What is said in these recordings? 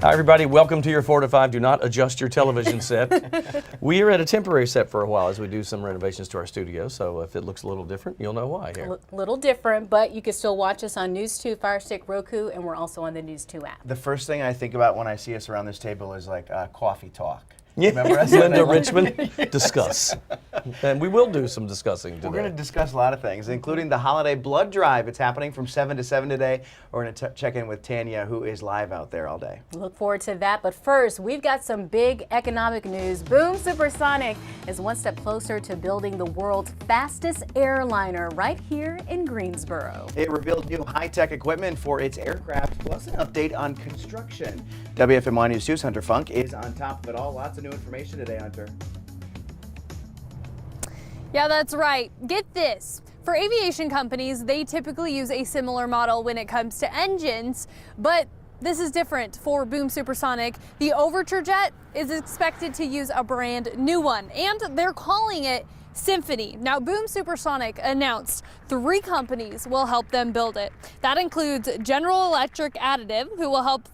Hi everybody, welcome to your 4 to 5. Do not adjust your television set. We are at a temporary set for a while as we do some renovations to our studio, so if it looks a little different, you'll know why here. A little different, but you can still watch us on News 2, Fire Stick, Roku, and we're also on the News 2 app. The first thing I think about when I see us around this table is like coffee talk. Yeah. Remember us? Linda Richmond, discuss. And we will do some discussing today. We're going to discuss a lot of things, including the holiday blood drive. It's happening from 7 to 7 today. We're going to check in with Tanya, who is live out there all day. Look forward to that. But first, we've got some big economic news. Boom Supersonic is one step closer to building the world's fastest airliner right here in Greensboro. It revealed new high-tech equipment for its aircraft, plus an update on construction. WFMY News 2's Hunter Funk is on top of it all. Lots of new information today, Hunter. Yeah, that's right. Get this. For aviation companies, they typically use a similar model when it comes to engines, but this is different for Boom Supersonic. The Overture jet is expected to use a brand new one, and they're calling it Symphony. Now, Boom Supersonic announced 3 companies will help them build it. That includes General Electric Additive, who will help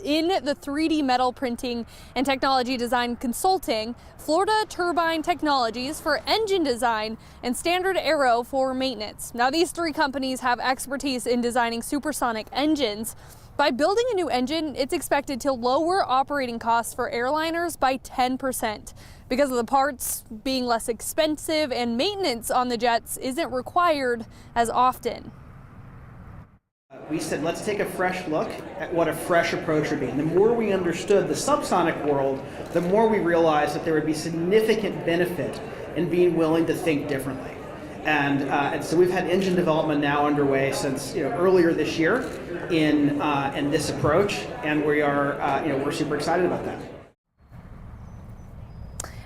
in the 3D metal printing and technology design consulting, Florida Turbine Technologies for engine design, and Standard Aero for maintenance. Now, these 3 companies have expertise in designing supersonic engines. By building a new engine, it's expected to lower operating costs for airliners by 10%. Because of the parts being less expensive and maintenance on the jets isn't required as often. We said, let's take a fresh look at what a fresh approach would be. And the more we understood the subsonic world, the more we realized that there would be significant benefit in being willing to think differently. And so we've had engine development now underway since earlier this year in this approach, and we are we're super excited about that.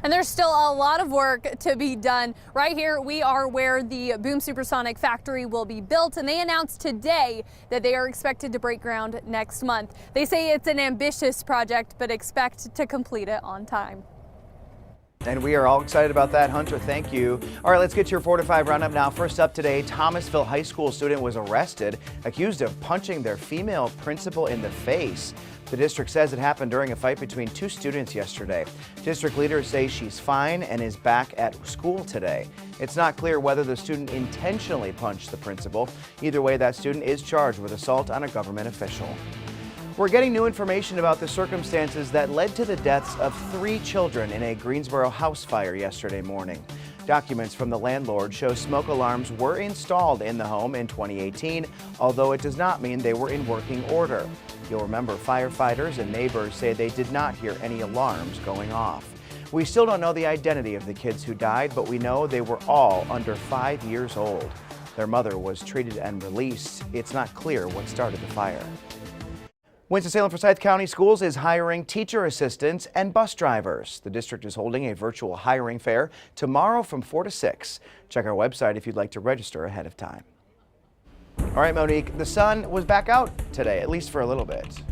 And there's still a lot of work to be done. Right here, we are where the Boom Supersonic factory will be built, and they announced today that they are expected to break ground next month. They say it's an ambitious project, but expect to complete it on time. And we are all excited about that. Hunter, thank you. All right, let's get to your 4 to 5 roundup now. First up today, Thomasville High School student was arrested, accused of punching their female principal in the face. The district says it happened during a fight between 2 students yesterday. District leaders say she's fine and is back at school today. It's not clear whether the student intentionally punched the principal. Either way, that student is charged with assault on a government official. We're getting new information about the circumstances that led to the deaths of 3 children in a Greensboro house fire yesterday morning. Documents from the landlord show smoke alarms were installed in the home in 2018, although it does not mean they were in working order. You'll remember firefighters and neighbors say they did not hear any alarms going off. We still don't know the identity of the kids who died, but we know they were all under 5 years old. Their mother was treated and released. It's not clear what started the fire. Winston-Salem Forsyth County Schools is hiring teacher assistants and bus drivers. The district is holding a virtual hiring fair tomorrow from 4 to 6. Check our website if you'd like to register ahead of time. All right, Monique, the sun was back out today, at least for a little bit.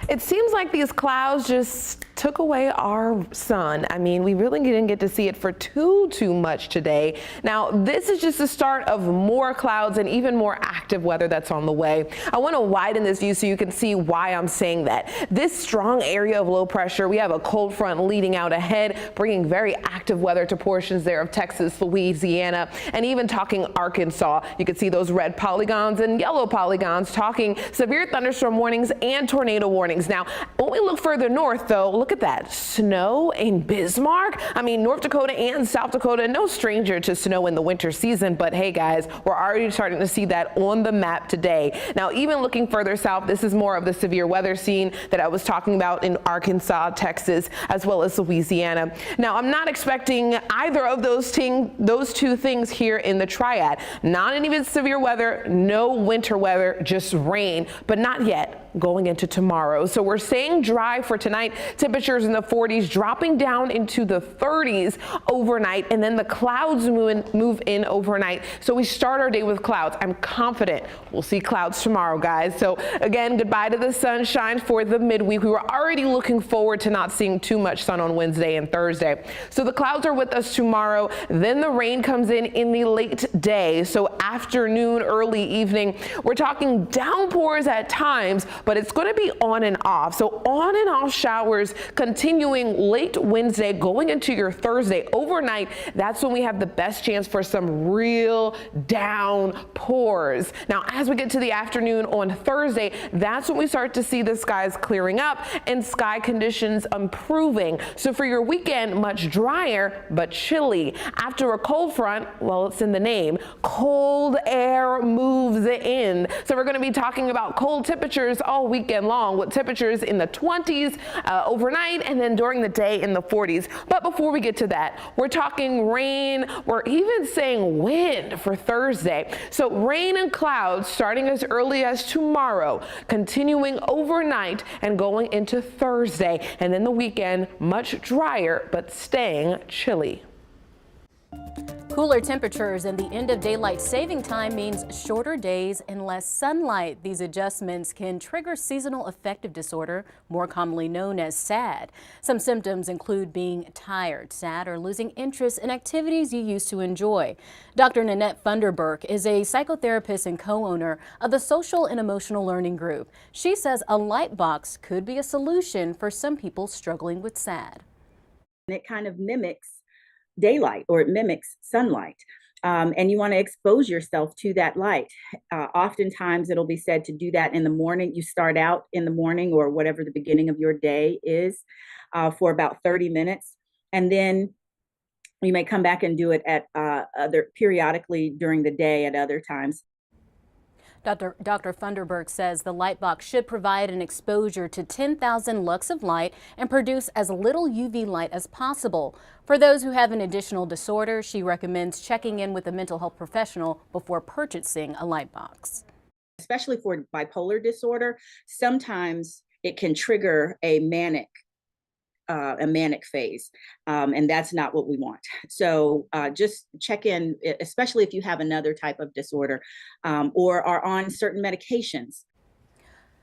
It seems like these clouds just took away our sun. I mean, we really didn't get to see it for too much today. Now, this is just the start of more clouds and even more active weather that's on the way. I want to widen this view so you can see why I'm saying that. This strong area of low pressure, we have a cold front leading out ahead, bringing very active weather to portions there of Texas, Louisiana, and even talking Arkansas. You can see those red polygons and yellow polygons talking severe thunderstorm warnings and tornado warnings. Now, when we look further north, though, look at that snow in Bismarck. I mean, North Dakota and South Dakota, no stranger to snow in the winter season, but hey guys, we're already starting to see that on the map today. Now, even looking further south, this is more of the severe weather scene that I was talking about in Arkansas, Texas, as well as Louisiana. Now, I'm not expecting either of those 2 things here in the Triad. Not any severe weather, no winter weather, just rain, but not yet going into tomorrow. So we're staying dry for tonight. Temperatures in the 40s, dropping down into the 30s overnight, and then the clouds move in overnight. So we start our day with clouds. I'm confident we'll see clouds tomorrow, guys. So again, goodbye to the sunshine for the midweek. We were already looking forward to not seeing too much sun on Wednesday and Thursday. So the clouds are with us tomorrow. Then the rain comes in the late day. So afternoon, early evening, we're talking downpours at times, but it's going to be on and off. So on and off showers continuing late Wednesday, going into your Thursday overnight. That's when we have the best chance for some real downpours. Now, as we get to the afternoon on Thursday, that's when we start to see the skies clearing up and sky conditions improving. So for your weekend, much drier but chilly. After a cold front, well, it's in the name, cold air moves in. So we're going to be talking about cold temperatures all weekend long, with temperatures in the 20s overnight and then during the day in the 40s. But before we get to that, we're talking rain. We're even saying wind for Thursday. So rain and clouds starting as early as tomorrow, continuing overnight and going into Thursday. And then the weekend, much drier but staying chilly. Cooler temperatures and the end of daylight saving time means shorter days and less sunlight. These adjustments can trigger seasonal affective disorder, more commonly known as SAD. Some symptoms include being tired, sad, or losing interest in activities you used to enjoy. Dr. Nanette Funderburk is a psychotherapist and co-owner of the Social and Emotional Learning Group. She says a light box could be a solution for some people struggling with SAD. It kind of mimics daylight, or it mimics sunlight. And you want to expose yourself to that light. Oftentimes it'll be said to do that in the morning. You start out in the morning or whatever the beginning of your day is for about 30 minutes. And then you may come back and do it at periodically during the day at other times. Dr. Funderburk says the light box should provide an exposure to 10,000 lux of light and produce as little UV light as possible. For those who have an additional disorder, she recommends checking in with a mental health professional before purchasing a light box. Especially for bipolar disorder, sometimes it can trigger a manic phase, and that's not what we want. So just check in, especially if you have another type of disorder or are on certain medications.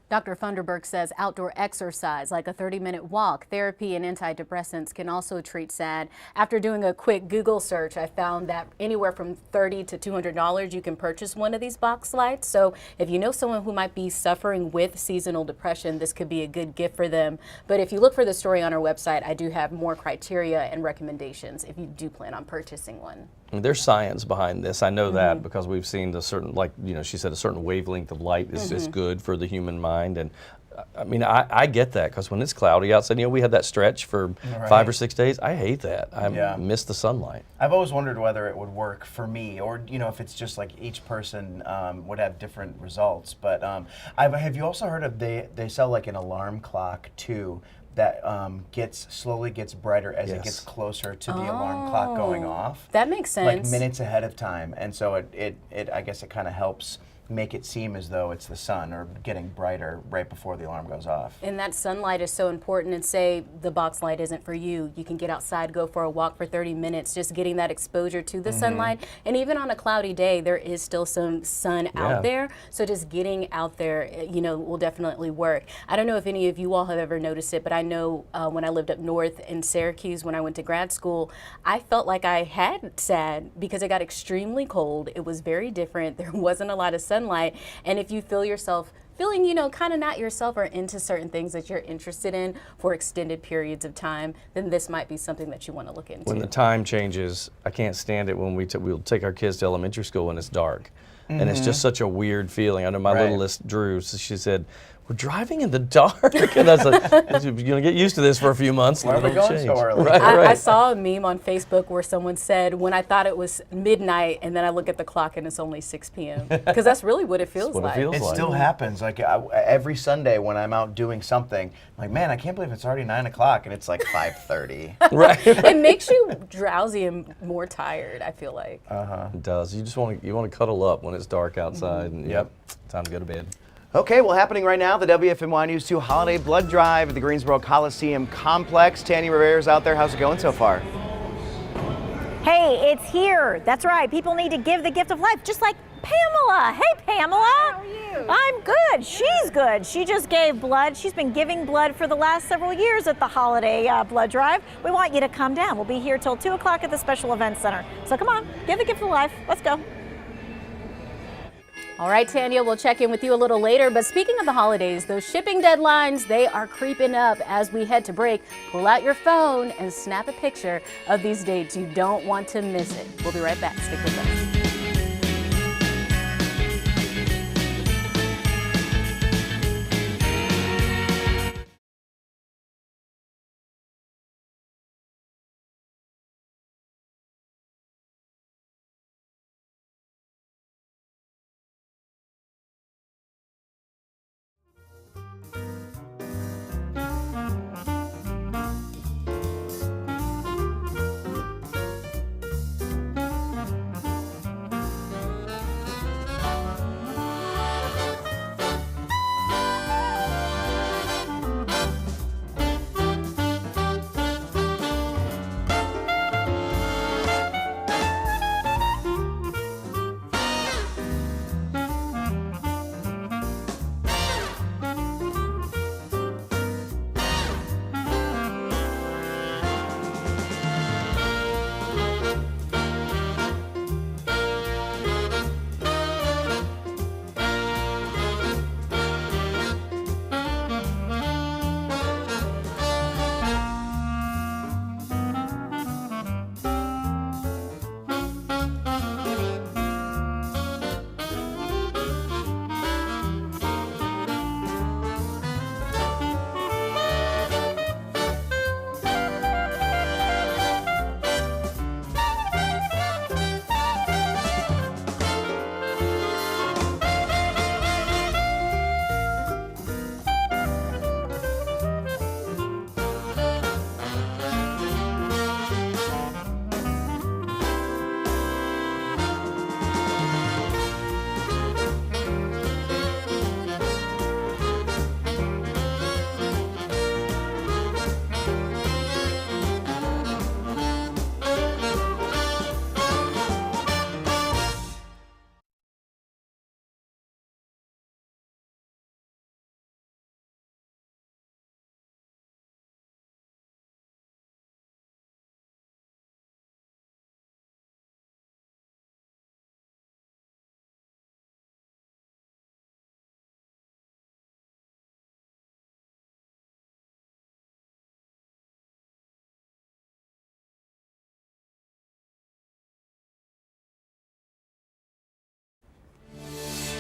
Dr. Funderburk says outdoor exercise like a 30-minute walk, therapy, and antidepressants can also treat SAD. After doing a quick Google search, I found that anywhere from $30 to $200 you can purchase one of these box lights. So if you know someone who might be suffering with seasonal depression, this could be a good gift for them. But if you look for the story on our website, I do have more criteria and recommendations if you do plan on purchasing one. There's science behind this. I know that because we've seen the certain, like, she said, a certain wavelength of light is good for the human mind. And I mean, I get that, because when it's cloudy outside, we had that stretch for 5 or 6 days. I hate that. I miss the sunlight. I've always wondered whether it would work for me, or if it's just like each person would have different results. But have you also heard of they sell like an alarm clock too, that slowly gets brighter as it gets closer to the alarm clock going off. That makes sense. Like minutes ahead of time, and so it I guess it kind of helps make it seem as though it's the sun or getting brighter right before the alarm goes off. And that sunlight is so important. And say the box light isn't for you, you can get outside, go for a walk for 30 minutes, just getting that exposure to the sunlight. And even on a cloudy day, there is still some sun out there. So just getting out there, will definitely work. I don't know if any of you all have ever noticed it, but I know when I lived up north in Syracuse, when I went to grad school, I felt like I had SAD because it got extremely cold. It was very different. There wasn't a lot of sunlight. And if you feel yourself feeling, kind of not yourself or into certain things that you're interested in for extended periods of time, then this might be something that you want to look into. When the time changes, I can't stand it when we'll take our kids to elementary school and it's dark. And it's just such a weird feeling. I know my littlest Drew, she said, "We're driving in the dark." And I was like, "You're going to get used to this for a few months." Why are we going so early? I saw a meme on Facebook where someone said, when I thought it was midnight, and then I look at the clock and it's only 6 p.m. Because that's really what it feels like. It still happens. Like every Sunday when I'm out doing something, I'm like, man, I can't believe it's already 9 o'clock and it's like 5:30. Right. It makes you drowsy and more tired, I feel like. It does. You just want to cuddle up when it's dark outside. And time to go to bed. Okay, well, happening right now, the WFMY News 2 Holiday Blood Drive at the Greensboro Coliseum Complex. Tanny Rivera's out there. How's it going so far? Hey, it's here. That's right. People need to give the gift of life, just like Pamela. Hey, Pamela. How are you? I'm good. She's good. She just gave blood. She's been giving blood for the last several years at the Holiday Blood Drive. We want you to come down. We'll be here till 2 o'clock at the Special Events Center. So come on, give the gift of life. Let's go. All right, Tanya, we'll check in with you a little later. But speaking of the holidays, those shipping deadlines, they are creeping up as we head to break. Pull out your phone and snap a picture of these dates. You don't want to miss it. We'll be right back. Stick with us.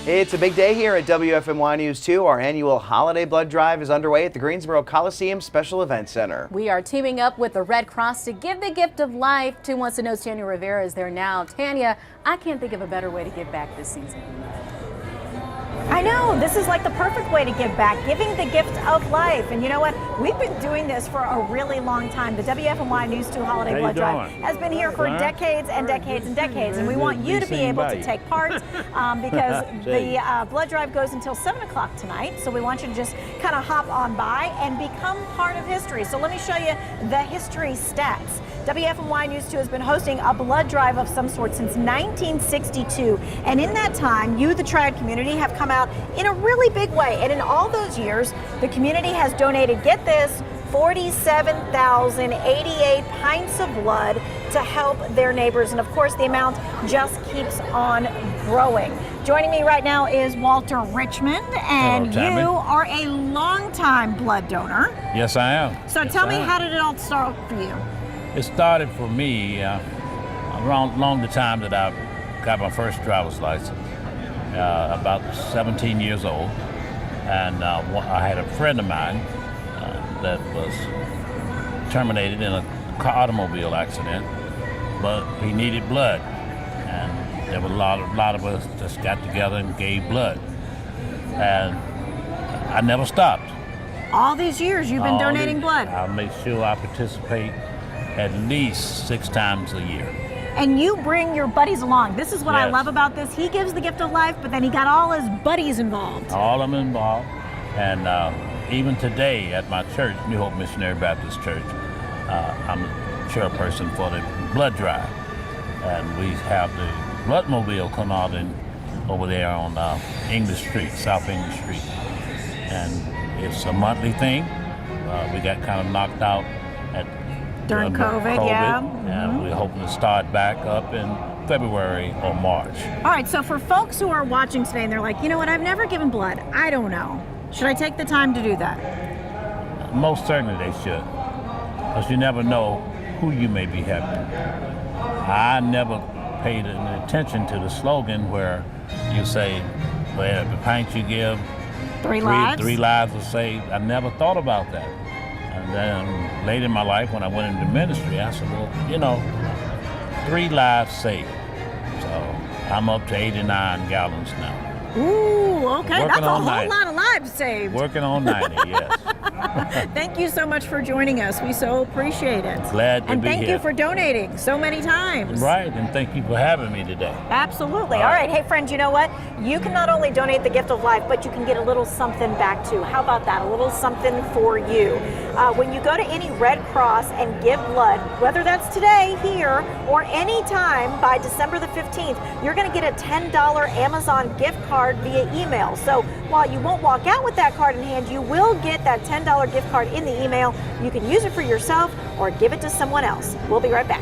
It's a big day here at WFMY News 2. Our annual holiday blood drive is underway at the Greensboro Coliseum Special Event Center. We are teaming up with the Red Cross to give the gift of life. 2 Wants to Know's Tanya Rivera is there now. Tanya, I can't think of a better way to give back this season. I know, this is like the perfect way to give back, giving the gift of life. And you know what? We've been doing this for a really long time. The WFMY News 2 Holiday Blood Drive has been here for decades and decades and decades. And we want you to be able to take part because the blood drive goes until 7 o'clock tonight. So we want you to just kind of hop on by and become part of history. So let me show you the history stats. WFMY News 2 has been hosting a blood drive of some sort since 1962. And in that time, you, the Triad community, have come out in a really big way. And in all those years, the community has donated, get this, 47,088 pints of blood to help their neighbors. And of course, the amount just keeps on growing. Joining me right now is Walter Richmond, and Hello, you are a longtime blood donor. Yes, I am. So Yes, tell me, I am. how did it all start for you? It started for me around the time that I got my first driver's license, about 17 years old. And I had a friend of mine that was terminated in an automobile accident, but he needed blood. And there were a lot of us just got together and gave blood. And I never stopped. All these years you've been donating blood. I make sure I participate at least 6 times a year. And you bring your buddies along. This is what I Yes. love about this. He gives the gift of life, but then he got all his buddies involved. All of them involved. And even today at my church, New Hope Missionary Baptist Church, I'm the chairperson for the blood drive. And we have the bloodmobile come out over there on English Street, South English Street. And it's a monthly thing. We got kind of knocked out During COVID, yeah. And we're hoping to start back up in February or March. All right, so for folks who are watching today and they're like, you know what, I've never given blood, I don't know. Should I take the time to do that? Most certainly they should, because you never know who you may be helping. I never paid any attention to the slogan where you say, well, the pint you give, three lives are saved. I never thought about that. And then later in my life, when I went into ministry, I said, well, you know, 3 lives saved. So I'm up to 89 gallons now. Ooh, okay, Working that's a on whole 90. lot of lives saved. Working on 90, yes. Thank you so much for joining us. We so appreciate it. Glad to and be thank here. you for donating so many times. Right, and thank you for having me today. Absolutely. All right. Hey, friend, you know what? You can not only donate the gift of life, but you can get a little something back too. How about that? A little something for you. When you go to any Red Cross and give blood, whether that's today, here, or any time by December the 15th, you're going to get a $10 Amazon gift card via email. So while you won't walk out with that card in hand, you will get that $10 gift card in the email. You can use it for yourself or give it to someone else. We'll be right back.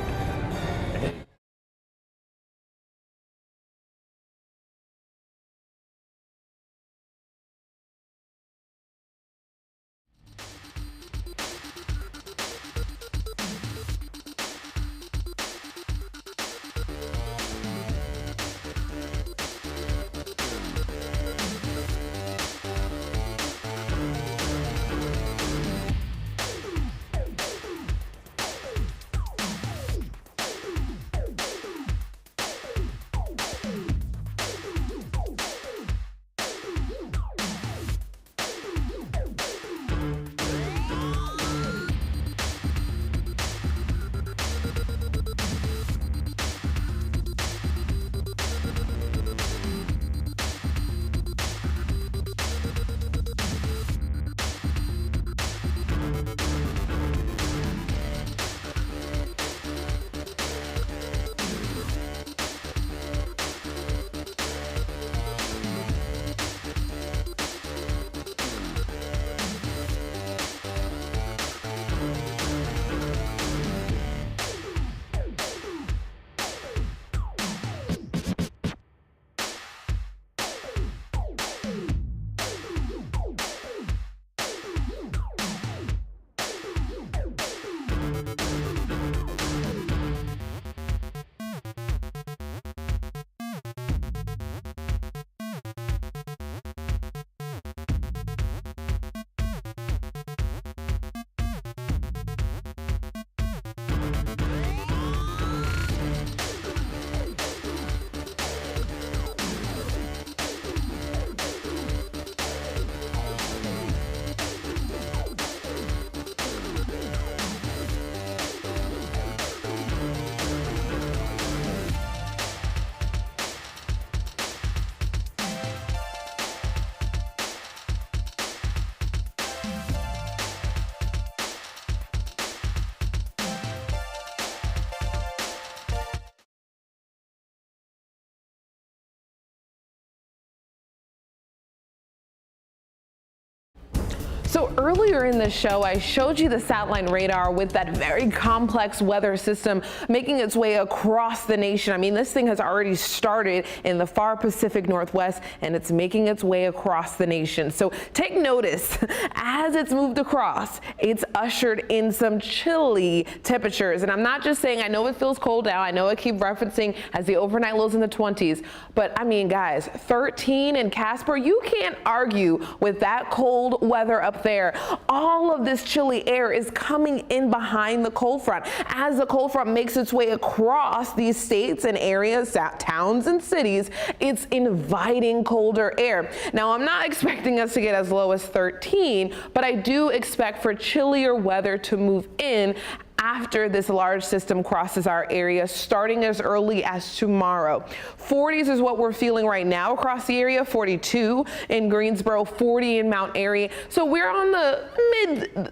So earlier in the show, I showed you the satellite radar with that very complex weather system making its way across the nation. I mean, this thing has already started in the far Pacific Northwest and it's making its way across the nation. So take notice, as it's moved across, it's ushered in some chilly temperatures. And I'm not just saying, I know it feels cold now. I know I keep referencing as the overnight lows in the 20s, but I mean, guys, 13 in Casper, you can't argue with that cold weather up there. All of this chilly air is coming in behind the cold front. As the cold front makes its way across these states and areas, towns and cities, it's inviting colder air. Now, I'm not expecting us to get as low as 13, but I do expect for chillier weather to move in after this large system crosses our area, starting as early as tomorrow. 40s is what we're feeling right now across the area, 42 in Greensboro, 40 in Mount Airy. So we're on the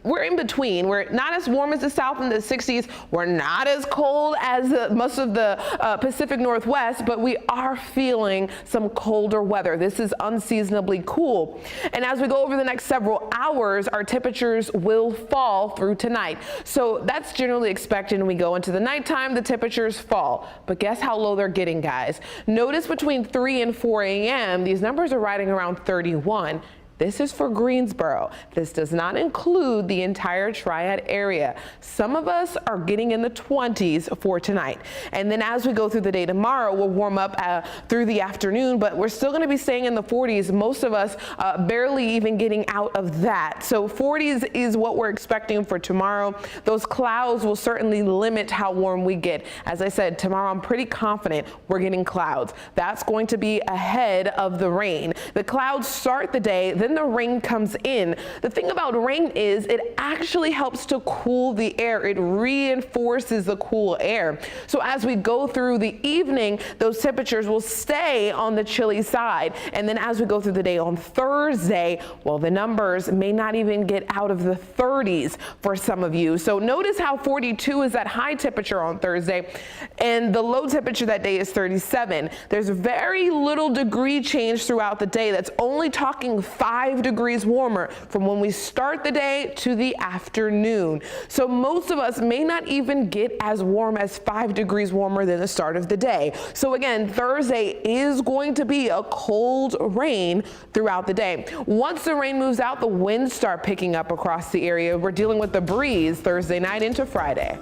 we're in between. We're not as warm as the south in the 60s. We're not as cold as most of the Pacific Northwest, but we are feeling some colder weather. This is unseasonably cool. And as we go over the next several hours, our temperatures will fall through tonight. So that's generally expected when we go into the nighttime, the temperatures fall. But guess how low they're getting, guys? Notice between 3 and 4 a.m., these numbers are riding around 31. This is for Greensboro. This does not include the entire Triad area. Some of us are getting in the 20s for tonight. And then as we go through the day tomorrow, we'll warm up through the afternoon, but we're still going to be staying in the 40s. Most of us barely even getting out of that. So 40s is what we're expecting for tomorrow. Those clouds will certainly limit how warm we get. As I said, tomorrow I'm pretty confident we're getting clouds. That's going to be ahead of the rain. The clouds start the day, then the rain comes in. The thing about rain is it actually helps to cool the air. It reinforces the cool air. So as we go through the evening, those temperatures will stay on the chilly side. And then as we go through the day on Thursday, well, the numbers may not even get out of the 30s for some of you. So notice how 42 is that high temperature on Thursday, and the low temperature that day is 37. There's very little degree change throughout the day. That's only talking 5 degrees warmer from when we start the day to the afternoon. So most of us may not even get as warm as 5 degrees warmer than the start of the day. So again, Thursday is going to be a cold rain throughout the day. Once the rain moves out, the winds start picking up across the area. We're dealing with the breeze Thursday night into Friday.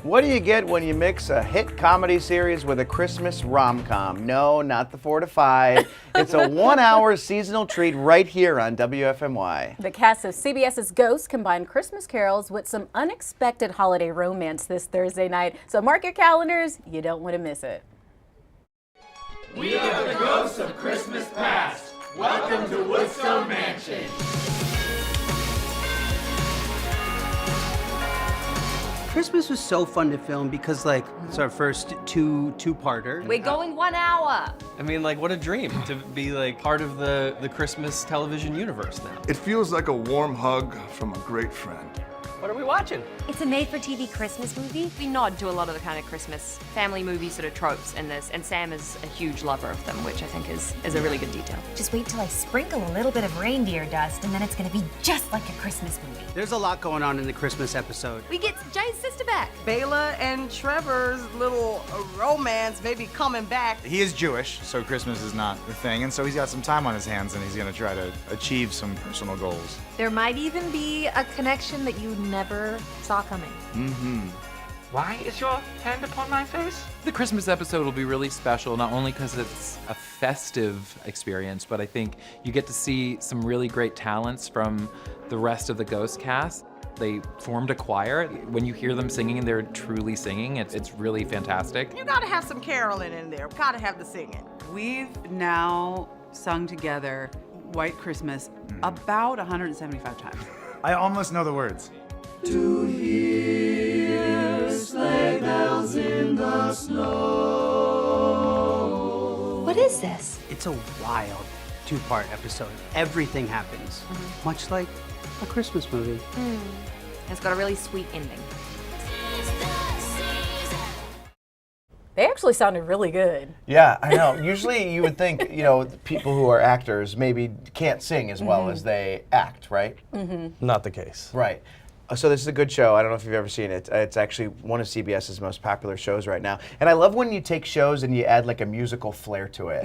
What do you get when you mix a hit comedy series with a Christmas rom-com? No, not the 4 to 5. It's a 1-hour seasonal treat right here on WFMY. The cast of CBS's Ghost combined Christmas carols with some unexpected holiday romance this Thursday night. So mark your calendars, you don't want to miss it. We are the ghosts of Christmas past. Welcome to Woodstone Mansion. Christmas was so fun to film because, like, it's our first two-parter. We're going 1 hour. I mean, like, what a dream to be, like, part of the Christmas television universe now. It feels like a warm hug from a great friend. What are we watching? It's a made-for-TV Christmas movie. We nod to a lot of the kind of Christmas family movie sort of tropes in this, and Sam is a huge lover of them, which I think is a really good detail. Just wait till I sprinkle a little bit of reindeer dust, and then it's gonna be just like a Christmas movie. There's a lot going on in the Christmas episode. We get Jay's sister back. Bela and Trevor's little romance may be coming back. He is Jewish, so Christmas is not the thing, and so he's got some time on his hands, and he's going to try to achieve some personal goals. There might even be a connection that you never saw coming. Mm-hmm. Why is your hand upon my face? The Christmas episode will be really special, not only because it's a festive experience, but I think you get to see some really great talents from the rest of the Ghost cast. They formed a choir. When you hear them singing, they're truly singing. It's really fantastic. You gotta have some caroling in there. Gotta have the singing. We've now sung together White Christmas about 175 times. I almost know the words. To hear sleigh bells in the snow. What is this? It's a wild two-part episode. Everything happens, much like a Christmas movie. It's got a really sweet ending. They actually sounded really good. Yeah, I know. Usually you would think, people who are actors maybe can't sing as well as they act, right? Not the case. Right. So this is a good show. I don't know if you've ever seen it. It's actually one of CBS's most popular shows right now. And I love when you take shows and you add like a musical flair to it,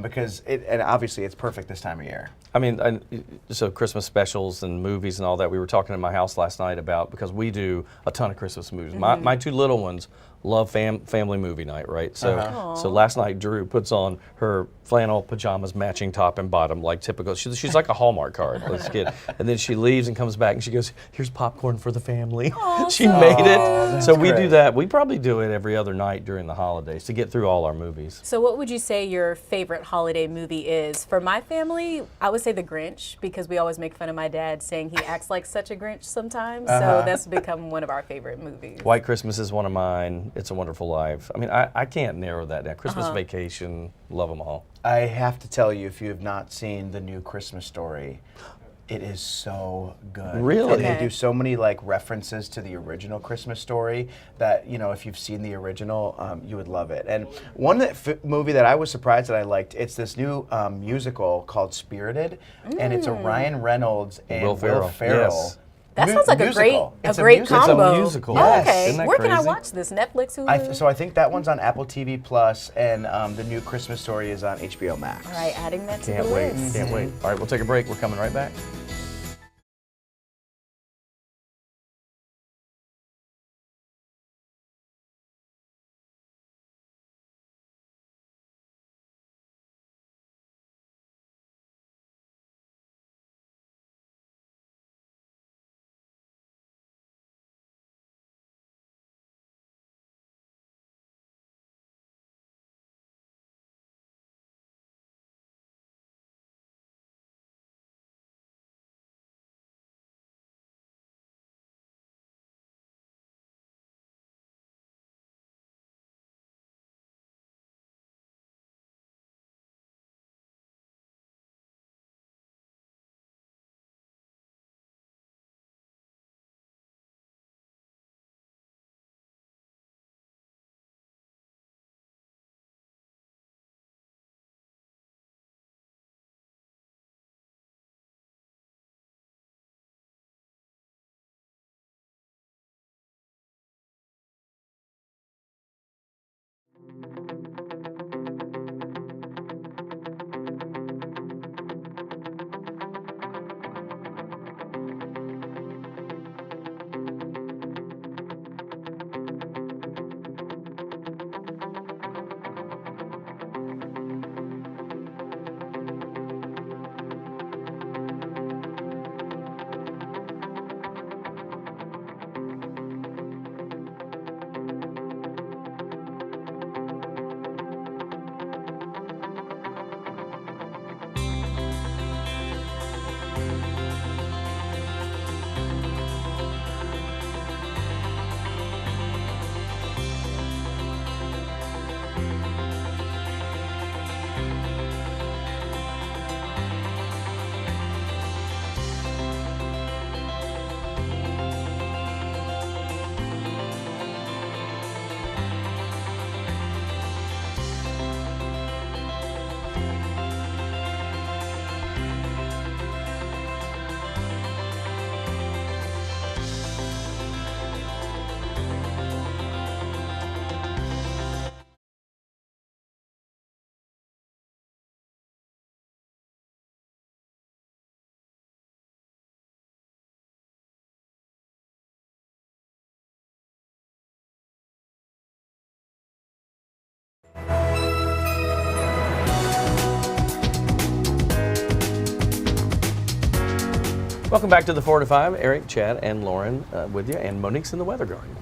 because and obviously it's perfect this time of year. I mean, so Christmas specials and movies and all that, we were talking in my house last night about, because we do a ton of Christmas movies. My two little ones love family movie night, right? So so last night Drew puts on her flannel pajamas, matching top and bottom, like typical. She's like a Hallmark card, this kid. And then she leaves and comes back and she goes, "Here's popcorn for the family." She made it. So we do that. We probably do it every other night during the holidays to get through all our movies. So what would you say your favorite holiday movie is? For my family, I would say The Grinch, because we always make fun of my dad saying he acts like such a Grinch sometimes. So that's become one of our favorite movies. White Christmas is one of mine. It's a Wonderful Life. I mean, I can't narrow that down. Christmas Vacation, love them all. I have to tell you, if you have not seen the new Christmas Story, it is so good. Really? And they do so many like references to the original Christmas Story that, if you've seen the original, you would love it. And one movie that I was surprised that I liked, it's this new musical called Spirited, and it's a Ryan Reynolds and Will Ferrell. Yes. That sounds like a great combo. It's a musical. Oh, okay. Isn't that Where can I crazy? watch this? Netflix, Hulu? So I think that one's on Apple TV Plus, and the new Christmas Story is on HBO Max. All right, adding that to Can't the wait. list. Can't wait. All right, we'll take a break. We're coming right back. Welcome back to the 4 to 5. Eric, Chad, and Lauren with you, and Monique's in the weather garden.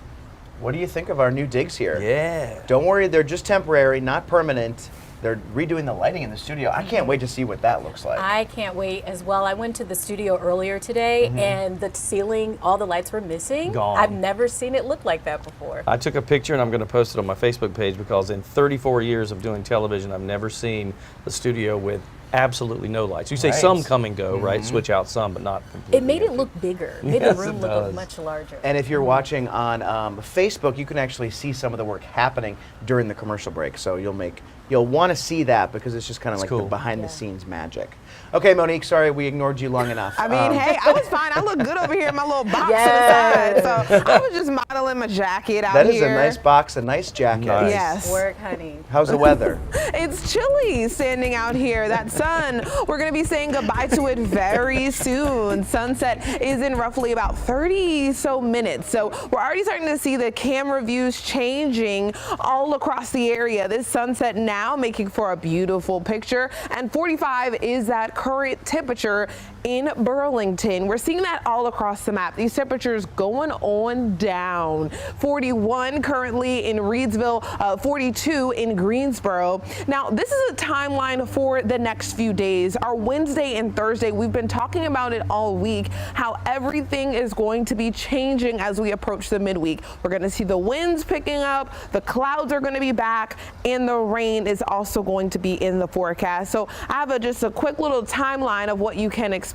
What do you think of our new digs here? Yeah. Don't worry, they're just temporary, not permanent. They're redoing the lighting in the studio. I can't wait to see what that looks like. I can't wait as well. I went to the studio earlier today, and the ceiling, all the lights were missing. Gone. I've never seen it look like that before. I took a picture and I'm going to post it on my Facebook page because in 34 years of doing television, I've never seen the studio with absolutely no lights. You say Right. some come and go, right? Switch out some, but not completely. It made it look bigger. Made Yes, the room it look does. much larger. And if you're watching on Facebook, you can actually see some of the work happening during the commercial break. So you'll want to see that because it's just kind of like the behind the scenes magic. Okay, Monique, sorry we ignored you long enough. I mean, hey, I was fine. I look good over here in my little box to the side. So I was just modeling my jacket out That here. is a nice box, a nice jacket. Nice. Yes. Work, honey. How's the weather? It's chilly standing out here. That sun, we're going to be saying goodbye to it very soon. Sunset is in roughly about 30 so minutes. So we're already starting to see the camera views changing all across the area. This sunset now making for a beautiful picture. And 45 is that current temperature in Burlington. We're seeing that all across the map. These temperatures going on down. 41 currently in Reedsville, 42 in Greensboro. Now, this is a timeline for the next few days. Our Wednesday and Thursday, we've been talking about it all week, how everything is going to be changing as we approach the midweek. We're going to see the winds picking up, the clouds are going to be back, and the rain is also going to be in the forecast. So I have just a quick little timeline of what you can expect.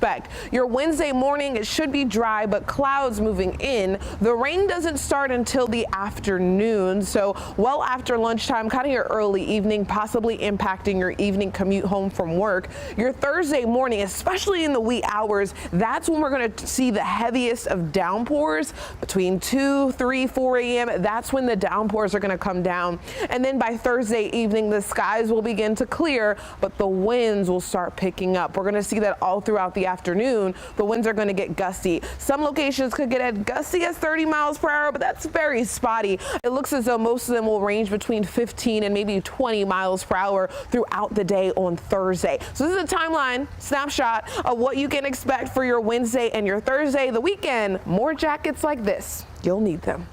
Your Wednesday morning, it should be dry, but clouds moving in. The rain doesn't start until the afternoon, so well after lunchtime, kind of your early evening, possibly impacting your evening commute home from work. Your Thursday morning, especially in the wee hours, that's when we're going to see the heaviest of downpours between 2, 3, 4 a.m. That's when the downpours are going to come down. And then by Thursday evening, the skies will begin to clear, but the winds will start picking up. We're going to see that all throughout the afternoon. The winds are going to get gusty. Some locations could get as gusty as 30 miles per hour, but that's very spotty. It looks as though most of them will range between 15 and maybe 20 miles per hour throughout the day on Thursday. So this is a timeline snapshot of what you can expect for your Wednesday and your Thursday. The weekend, more jackets like this. You'll need them.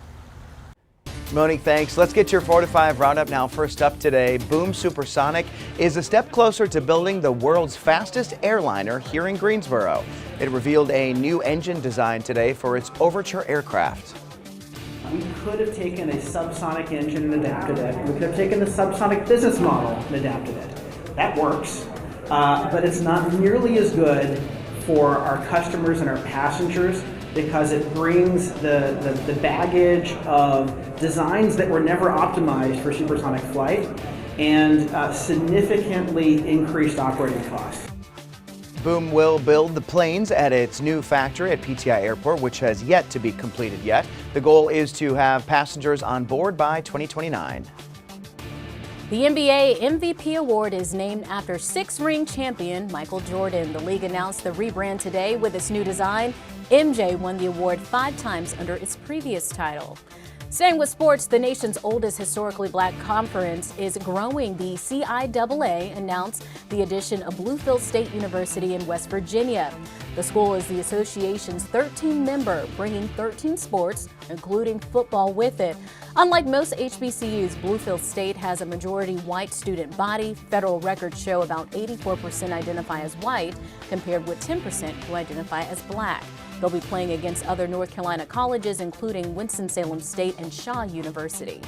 Monique, thanks. Let's get your 4 to 5 roundup now. First up today, Boom Supersonic is a step closer to building the world's fastest airliner here in Greensboro. It revealed a new engine design today for its Overture aircraft. We could have taken a subsonic engine and adapted it. We could have taken the subsonic business model and adapted it. That works, but it's not nearly as good for our customers and our passengers because it brings the baggage of designs that were never optimized for supersonic flight and significantly increased operating costs. Boom will build the planes at its new factory at PTI Airport, which has yet to be completed yet. The goal is to have passengers on board by 2029. The NBA MVP award is named after six-ring champion Michael Jordan. The league announced the rebrand today with its new design. MJ won the award 5 times under its previous title. Staying with sports, the nation's oldest historically black conference is growing. The CIAA announced the addition of Bluefield State University in West Virginia. The school is the association's 13th member, bringing 13 sports, including football, with it. Unlike most HBCUs, Bluefield State has a majority white student body. Federal records show about 84% identify as white, compared with 10% who identify as black. They'll be playing against other North Carolina colleges, including Winston-Salem State and Shaw University.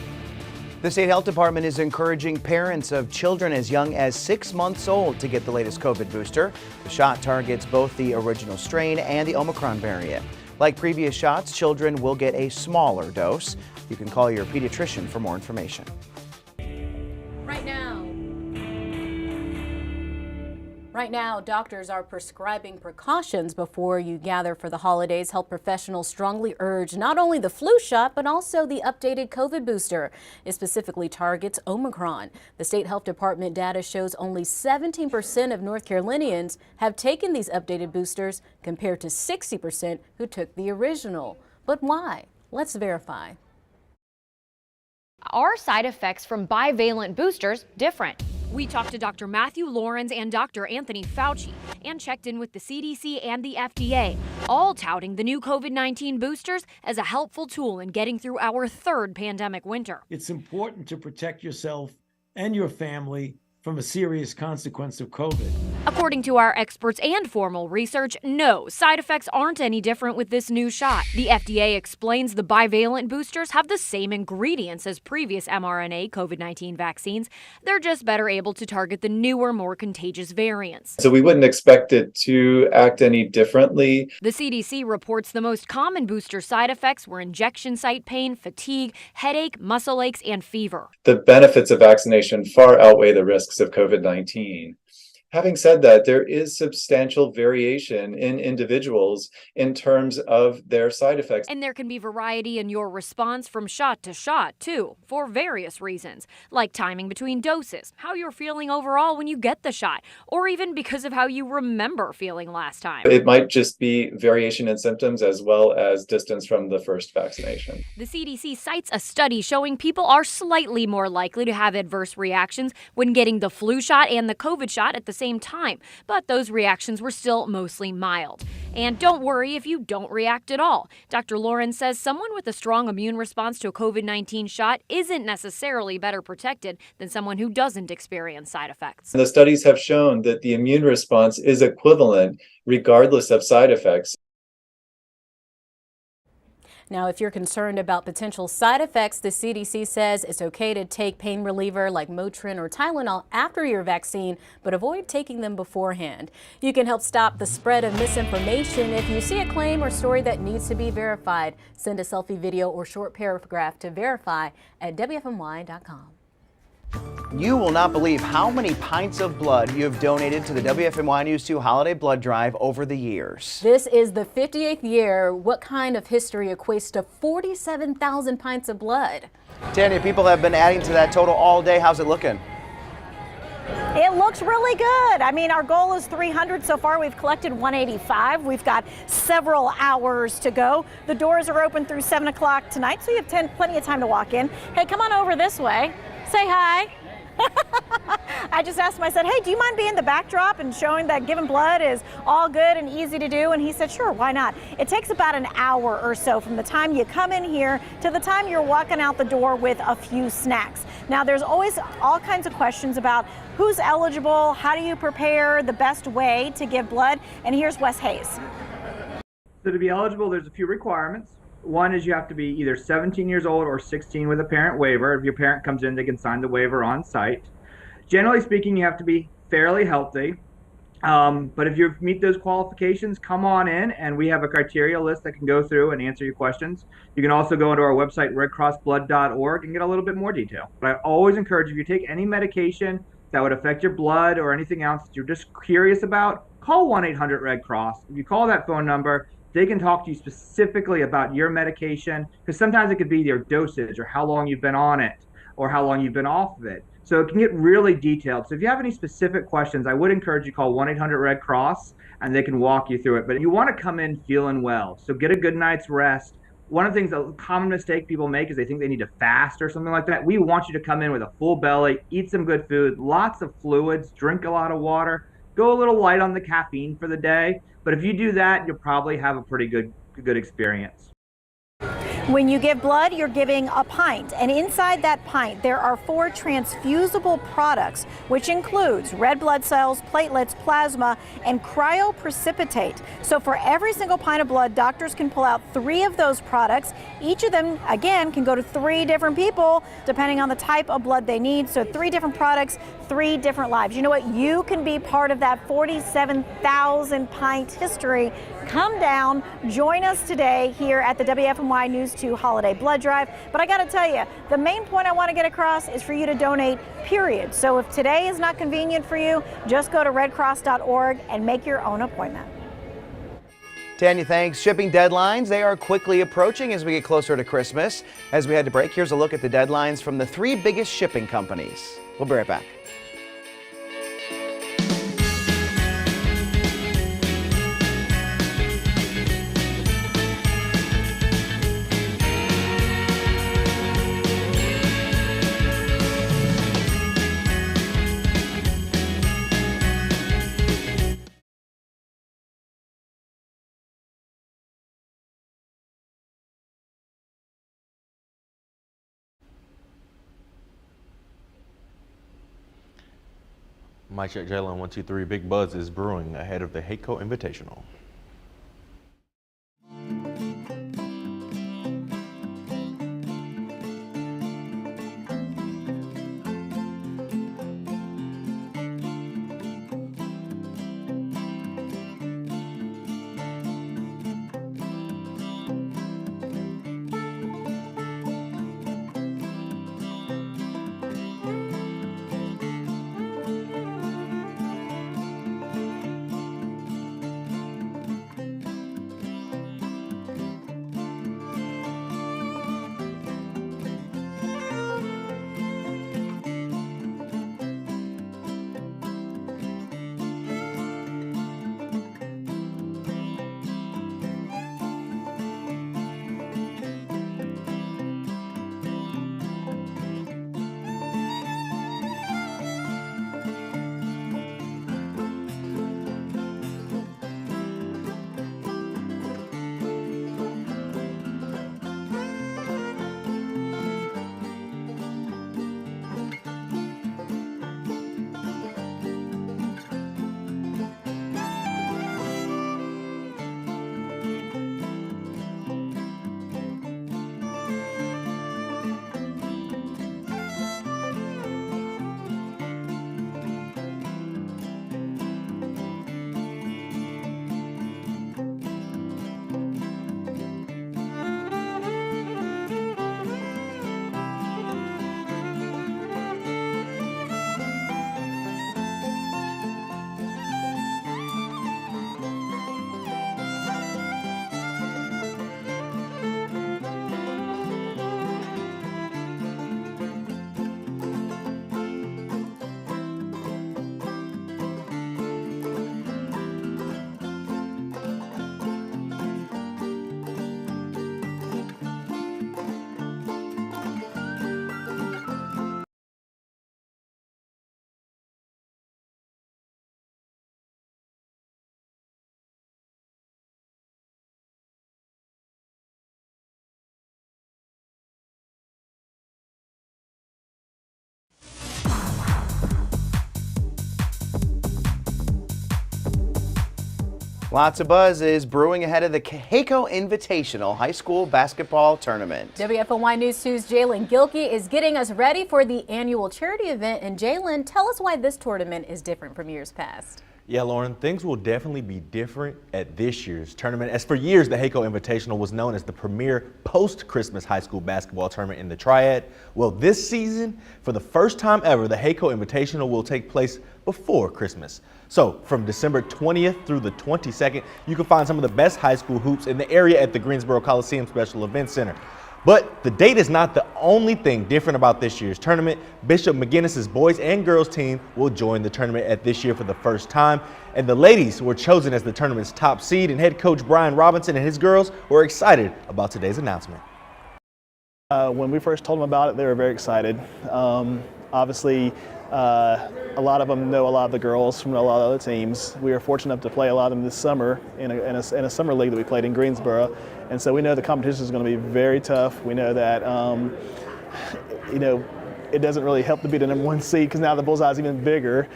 The State Health Department is encouraging parents of children as young as 6 months old to get the latest COVID booster. The shot targets both the original strain and the Omicron variant. Like previous shots, children will get a smaller dose. You can call your pediatrician for more information. Right now, doctors are prescribing precautions before you gather for the holidays. Health professionals strongly urge not only the flu shot, but also the updated COVID booster. It specifically targets Omicron. The State Health Department data shows only 17% of North Carolinians have taken these updated boosters, compared to 60% who took the original. But why? Let's verify. Are side effects from bivalent boosters different? We talked to Dr. Matthew Lawrence and Dr. Anthony Fauci and checked in with the CDC and the FDA, all touting the new COVID-19 boosters as a helpful tool in getting through our third pandemic winter. It's important to protect yourself and your family from a serious consequence of COVID. According to our experts and formal research, no, side effects aren't any different with this new shot. The FDA explains the bivalent boosters have the same ingredients as previous mRNA COVID-19 vaccines. They're just better able to target the newer, more contagious variants. So we wouldn't expect it to act any differently. The CDC reports the most common booster side effects were injection site pain, fatigue, headache, muscle aches, and fever. The benefits of vaccination far outweigh the risks of COVID-19. Having said that, there is substantial variation in individuals in terms of their side effects. And there can be variety in your response from shot to shot, too, for various reasons, like timing between doses, how you're feeling overall when you get the shot, or even because of how you remember feeling last time. It might just be variation in symptoms as well as distance from the first vaccination. The CDC cites a study showing people are slightly more likely to have adverse reactions when getting the flu shot and the COVID shot at the same time, but those reactions were still mostly mild. And don't worry if you don't react at all. Dr. Lawrence says someone with a strong immune response to a COVID-19 shot isn't necessarily better protected than someone who doesn't experience side effects. The studies have shown that the immune response is equivalent regardless of side effects. Now, if you're concerned about potential side effects, the CDC says it's okay to take pain reliever like Motrin or Tylenol after your vaccine, but avoid taking them beforehand. You can help stop the spread of misinformation if you see a claim or story that needs to be verified. Send a selfie, video, or short paragraph to verify at WFMY.com. You will not believe how many pints of blood you have donated to the WFMY News 2 Holiday Blood Drive over the years. This is the 58th year. What kind of history equates to 47,000 pints of blood? Tanya, people have been adding to that total all day. How's it looking? It looks really good. I mean, our goal is 300 so far. We've collected 185. We've got several hours to go. The doors are open through 7 o'clock tonight, so you have plenty of time to walk in. Hey, come on over this way. Say hi. I just asked him, I said, hey, do you mind being the backdrop and showing that giving blood is all good and easy to do? And he said, sure, why not? It takes about an hour or so from the time you come in here to the time you're walking out the door with a few snacks. Now, there's always all kinds of questions about who's eligible, how do you prepare, the best way to give blood, and here's Wes Hayes. So to be eligible, there's a few requirements. One is you have to be either 17 years old or 16 with a parent waiver. If your parent comes in, they can sign the waiver on site. Generally speaking, you have to be fairly healthy. But if you meet those qualifications, come on in, and we have a criteria list that can go through and answer your questions. You can also go into our website, redcrossblood.org, and get a little bit more detail. But I always encourage, if you take any medication that would affect your blood or anything else that you're just curious about, call 1-800-RED CROSS. If you call that phone number, they can talk to you specifically about your medication, because sometimes it could be your dosage or how long you've been on it or how long you've been off of it. So it can get really detailed. So if you have any specific questions, I would encourage you to call 1-800-RED CROSS and they can walk you through it. But you want to come in feeling well. So get a good night's rest. One of the things, a common mistake people make is they think they need to fast or something like that. We want you to come in with a full belly, eat some good food, lots of fluids, drink a lot of water, go a little light on the caffeine for the day. But if you do that, you'll probably have a pretty good experience. When you give blood, you're giving a pint, and inside that pint there are 4 transfusible products, which includes red blood cells, platelets, plasma, and cryoprecipitate. So for every single pint of blood, doctors can pull out 3 of those products. Each of them, again, can go to 3 different people depending on the type of blood they need. So 3 different products, 3 different lives. You know what? You can be part of that 47,000 pint history. Come down, join us today here at the WFMY News 2 Holiday Blood Drive. But I got to tell you, the main point I want to get across is for you to donate, period. So if today is not convenient for you, just go to redcross.org and make your own appointment. Tanya, thanks. Shipping deadlines, they are quickly approaching as we get closer to Christmas. As we head to break, here's a look at the deadlines from the 3 biggest shipping companies. We'll be right back. Mike check, Jalen, 1, 2, 3. Big buzz is brewing ahead of the HACO Invitational. Lots of buzz is brewing ahead of the HACO Invitational High School Basketball Tournament. WFOY News 2's Jalen Gilkey is getting us ready for the annual charity event. And Jalen, tell us why this tournament is different from years past. Yeah, Lauren, things will definitely be different at this year's tournament. As for years, the HACO Invitational was known as the premier post-Christmas high school basketball tournament in the Triad. Well, this season, for the first time ever, the HACO Invitational will take place before Christmas. So from December 20th through the 22nd, you can find some of the best high school hoops in the area at the Greensboro Coliseum Special Events Center. But the date is not the only thing different about this year's tournament. Bishop McGinnis's boys and girls team will join the tournament at this year for the first time. And the ladies were chosen as the tournament's top seed, and head coach Brian Robinson and his girls were excited about today's announcement. When we first told them about it, they were very excited. Obviously, a lot of them know a lot of the girls from a lot of other teams. We were fortunate enough to play a lot of them this summer in a summer league that we played in Greensboro. And so we know the competition is going to be very tough. We know that, it doesn't really help to be the #1 seed because now the bullseye is even bigger.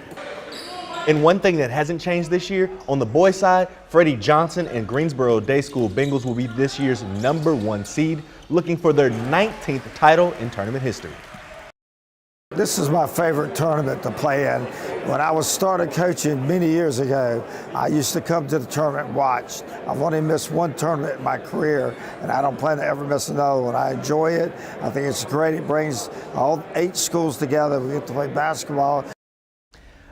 And one thing that hasn't changed this year, on the boys' side, Freddie Johnson and Greensboro Day School Bengals will be this year's #1 seed, looking for their 19th title in tournament history. This is my favorite tournament to play in. When I was started coaching many years ago, I used to come to the tournament and watch. I've only missed one tournament in my career, and I don't plan to ever miss another one. I enjoy it. I think it's great. It brings all 8 schools together. We get to play basketball.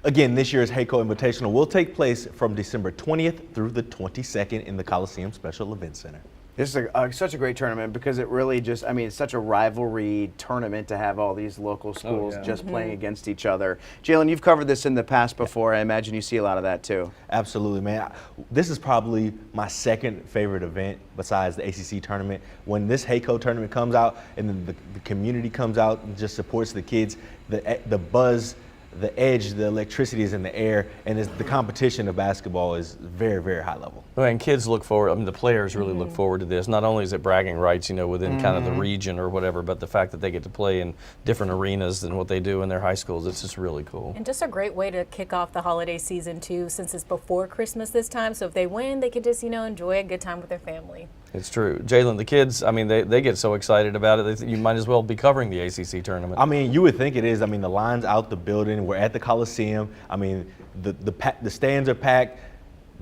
Again, this year's HACO Invitational will take place from December 20th through the 22nd in the Coliseum Special Events Center. This is such a great tournament because it really just, it's such a rivalry tournament to have all these local schools just playing against each other. Jalen, you've covered this in the past before. I imagine you see a lot of that too. Absolutely, man. This is probably my second favorite event besides the ACC tournament. When this HACO tournament comes out and then the community comes out and just supports the kids, the buzz the edge, the electricity is in the air, and the competition of basketball is very, very high level. Well, and kids look forward, I mean, the players really look forward to this. Not only is it bragging rights, you know, within kind of the region or whatever, but the fact that they get to play in different arenas than what they do in their high schools, it's just really cool. And just a great way to kick off the holiday season too, since it's before Christmas this time. So if they win, they can just, you know, enjoy a good time with their family. It's true. Jalen, the kids, I mean, they get so excited about it, they think you might as well be covering the ACC tournament. I mean, you would think it is. I mean, the line's out the building. We're at the Coliseum. I mean, the stands are packed.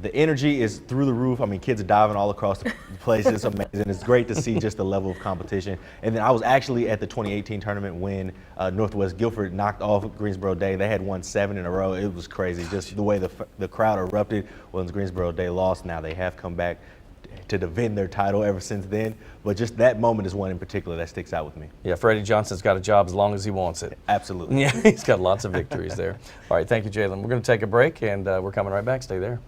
The energy is through the roof. I mean, kids are diving all across the place. It's amazing. It's great to see just the level of competition. And then I was actually at the 2018 tournament when Northwest Guilford knocked off Greensboro Day. They had won 7 in a row. It was crazy, just the way the crowd erupted once Greensboro Day lost. Now they have come back to defend their title ever since then. But just that moment is one in particular that sticks out with me. Yeah, Freddie Johnson's got a job as long as he wants it. Absolutely. Yeah, he's got lots of victories there. All right, thank you, Jalen. We're going to take a break, and we're coming right back. Stay there.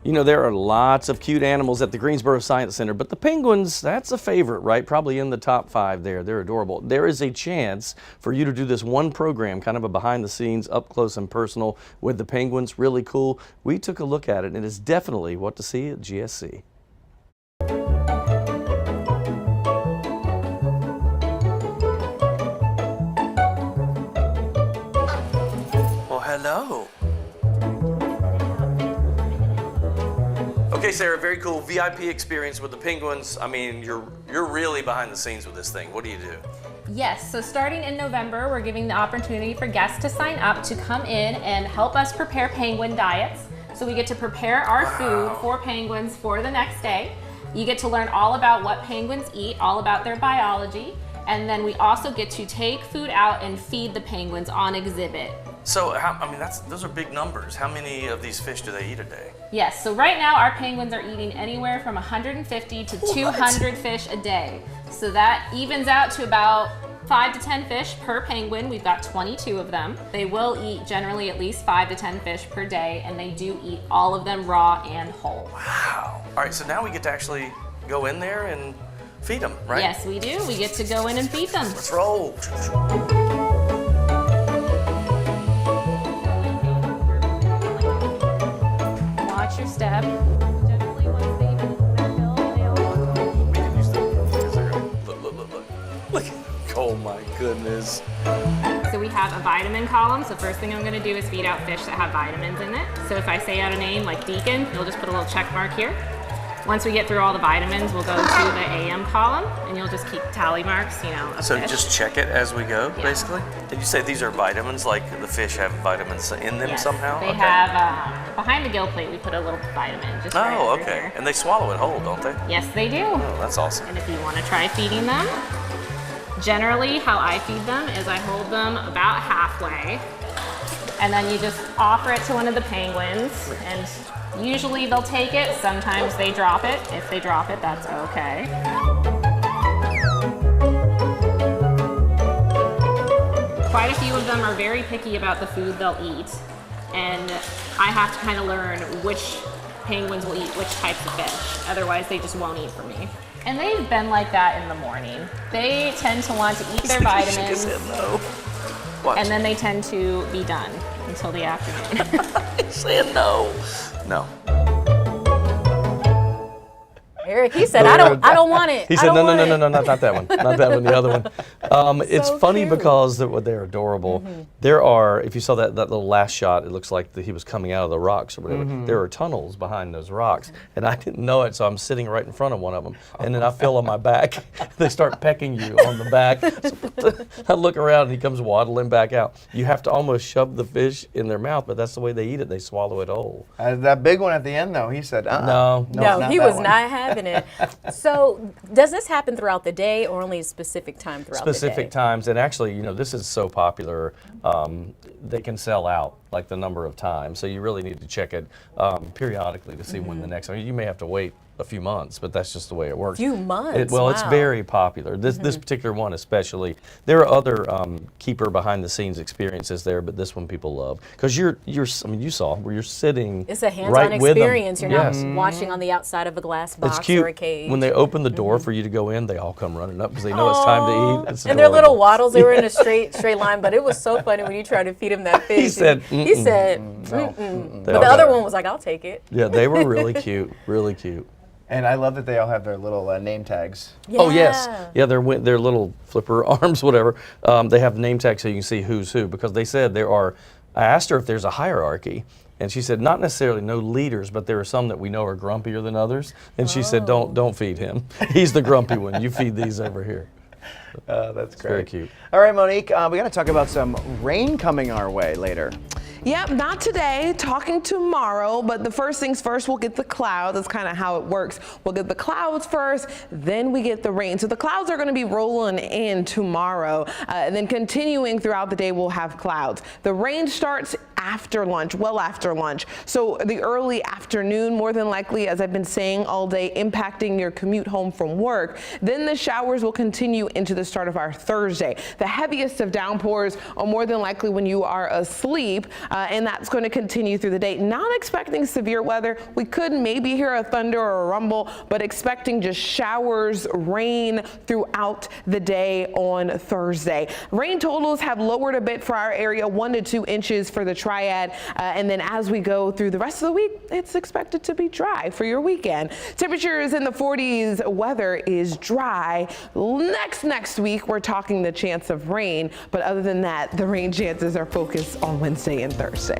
You know, there are lots of cute animals at the Greensboro Science Center, but the penguins, that's a favorite, right? Probably in the top 5 there. They're adorable. There is a chance for you to do this one program, kind of a behind the scenes, up close and personal with the penguins. Really cool. We took a look at it, and it is definitely what to see at GSC. Well, hello. Okay, Sarah, very cool VIP experience with the penguins. I mean, you're really behind the scenes with this thing. What do you do? Yes, so starting in November, we're giving the opportunity for guests to sign up to come in and help us prepare penguin diets. So we get to prepare our food for penguins for the next day. You get to learn all about what penguins eat, all about their biology, and then we also get to take food out and feed the penguins on exhibit. So, those are big numbers. How many of these fish do they eat a day? Yes, so right now our penguins are eating anywhere from 150 to 200 fish a day. So that evens out to about 5 to 10 fish per penguin. We've got 22 of them. They will eat generally at least 5 to 10 fish per day, and they do eat all of them raw and whole. Wow. All right, so now we get to actually go in there and feed them, right? Yes, we do. We get to go in and feed them. Let's roll. Watch your step. Look. Oh my goodness. So we have a vitamin column. So first thing I'm going to do is feed out fish that have vitamins in it. So if I say out a name like Deacon, you'll just put a little check mark here. Once we get through all the vitamins, we'll go to the AM column, and you'll just keep tally marks, of So fish. just check it as we go, basically? Did you say these are vitamins, like the fish have vitamins in them Yes, somehow? They have, behind the gill plate, we put a little vitamin. Just right Oh, over okay. here. And they swallow it whole, don't they? Yes, they do. Oh, that's awesome. And if you want to try feeding them, generally how I feed them is I hold them about halfway, and then you just offer it to one of the penguins, and usually they'll take it, sometimes they drop it. If they drop it, that's okay. Quite a few of them are very picky about the food they'll eat, and I have to kind of learn which penguins will eat which types of fish, otherwise they just won't eat from me. And they've been like that in the morning. They tend to want to eat their vitamins, and then they tend to be done until the afternoon. He's saying no. No. Eric, he said, I don't want it. He said, no, not that one. Not that one, the other one. It's funny because they're adorable. There are, if you saw that little last shot, it looks like he was coming out of the rocks or whatever. There are tunnels behind those rocks, and I didn't know it, so I'm sitting right in front of one of them, and then I feel on my back. They start pecking you on the back. So I look around, and he comes waddling back out. You have to almost shove the fish in their mouth, but that's the way they eat it. They swallow it whole. That big one at the end, though, he said, No, he was not having it. So does this happen throughout the day or only a specific time throughout the day? Specific times, and actually, this is so popular, they can sell out like the number of times. So you really need to check it periodically to see when the next. You may have to wait a few months, but that's just the way it works. Few months. It's very popular. This particular one especially. There are other keeper behind the scenes experiences there, but this one people love because you saw where you're sitting. It's a hands-on right experience. With You're them. not watching on the outside of a glass box It's cute. or a cage. When they open the door for you to go in, they all come running up because they know it's time to eat. It's and their little adorable. waddles, they were in a straight line, but it was so funny when you tried to feed him that fish. He said, mm-mm. But the other one was like, I'll take it. Yeah, they were really cute, really cute. And I love that they all have their little name tags. Yeah. Oh yes, yeah, their little flipper arms, whatever. They have name tags so you can see who's who because they said there are. I asked her if there's a hierarchy, and she said not necessarily no leaders, but there are some that we know are grumpier than others. And she said don't feed him. He's the grumpy one. You feed these over here. That's great. Very cute. All right, Monique, we got to talk about some rain coming our way later. Yep, not today, talking tomorrow, but the first things first, we'll get the clouds. That's kind of how it works. We'll get the clouds first, then we get the rain. So the clouds are going to be rolling in tomorrow, and then continuing throughout the day, we'll have clouds. The rain starts after lunch, well after lunch. So the early afternoon, more than likely, as I've been saying all day, impacting your commute home from work. Then the showers will continue into the start of our Thursday. The heaviest of downpours are more than likely when you are asleep. And that's going to continue through the day. Not expecting severe weather. We could maybe hear a thunder or a rumble, but expecting just showers, rain throughout the day on Thursday. Rain totals have lowered a bit for our area, 1 to 2 inches for the Triad. And then as we go through the rest of the week, it's expected to be dry for your weekend. Temperatures in the 40s. Weather is dry. Next week, we're talking the chance of rain. But other than that, the rain chances are focused on Wednesday and Thursday.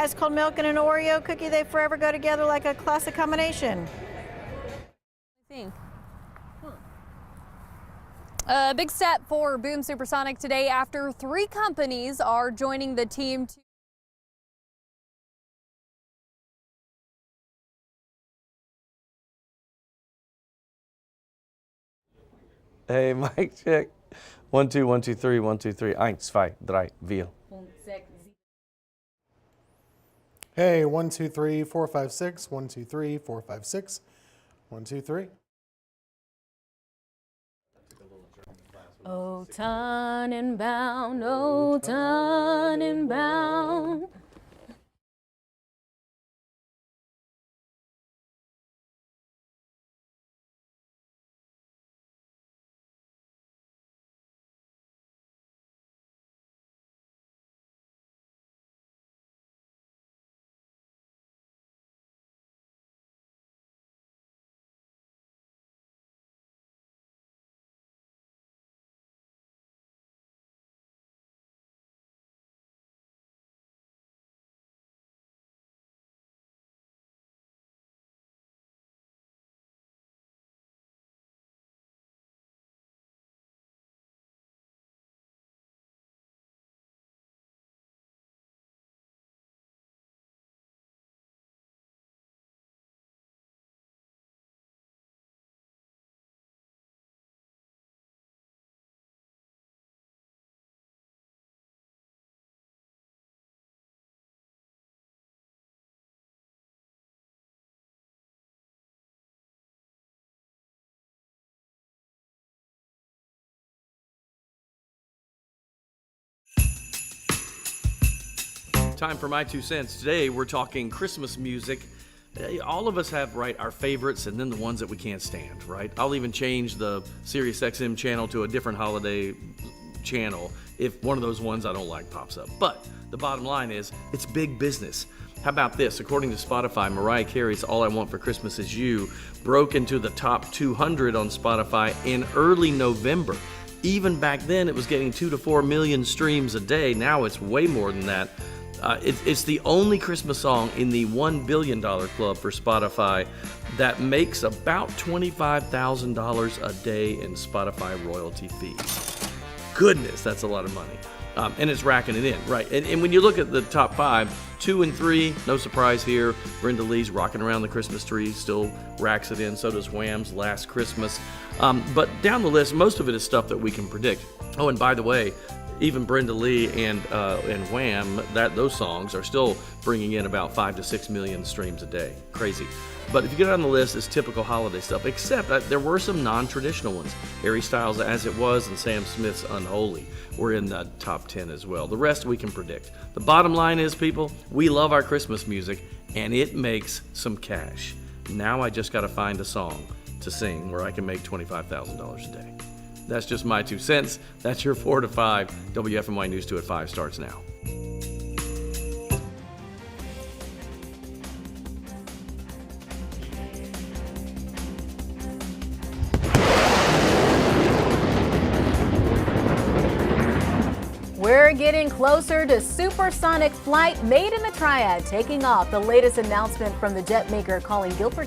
ice cold milk and an Oreo cookie, they forever go together like a classic combination. A big step for Boom Supersonic today after 3 companies are joining the team to Hey, mic check. 1 2 1 2 3 1 2 3 1 2 3 4. Hey, 1 2 3 4 5 6 1 2 3 4 5 6 1 2 3. Oh, Tannenbaum, oh, Tannenbaum. Time for my 2 cents. Today we're talking Christmas music. All of us have, right, our favorites and then the ones that we can't stand, right? I'll even change the Sirius XM channel to a different holiday channel if one of those ones I don't like pops up. But the bottom line is, it's big business. How about this? According to Spotify, Mariah Carey's All I Want for Christmas Is You broke into the top 200 on Spotify in early November. Even back then, it was getting 2 to 4 million streams a day. Now it's way more than that. It's the only Christmas song in the $1 billion club for Spotify that makes about $25,000 a day in Spotify royalty fees. Goodness, that's a lot of money. And it's racking it in, right? And when you look at the top 5, 2 and 3, no surprise here. Brenda Lee's Rocking Around the Christmas Tree still racks it in. So does Wham's Last Christmas. But down the list, most of it is stuff that we can predict. Oh, and by the way, even Brenda Lee and Wham, those songs are still bringing in about 5 to 6 million streams a day. Crazy. But if you get on the list, it's typical holiday stuff, except there were some non-traditional ones. Harry Styles' As It Was and Sam Smith's Unholy were in the top 10 as well. The rest we can predict. The bottom line is, people, we love our Christmas music, and it makes some cash. Now I just got to find a song to sing where I can make $25,000 a day. That's just my 2 cents. That's your 4 to 5. WFMY News 2 at 5 starts now. We're getting closer to supersonic flight made in the Triad taking off. The latest announcement from the jet maker calling Guilford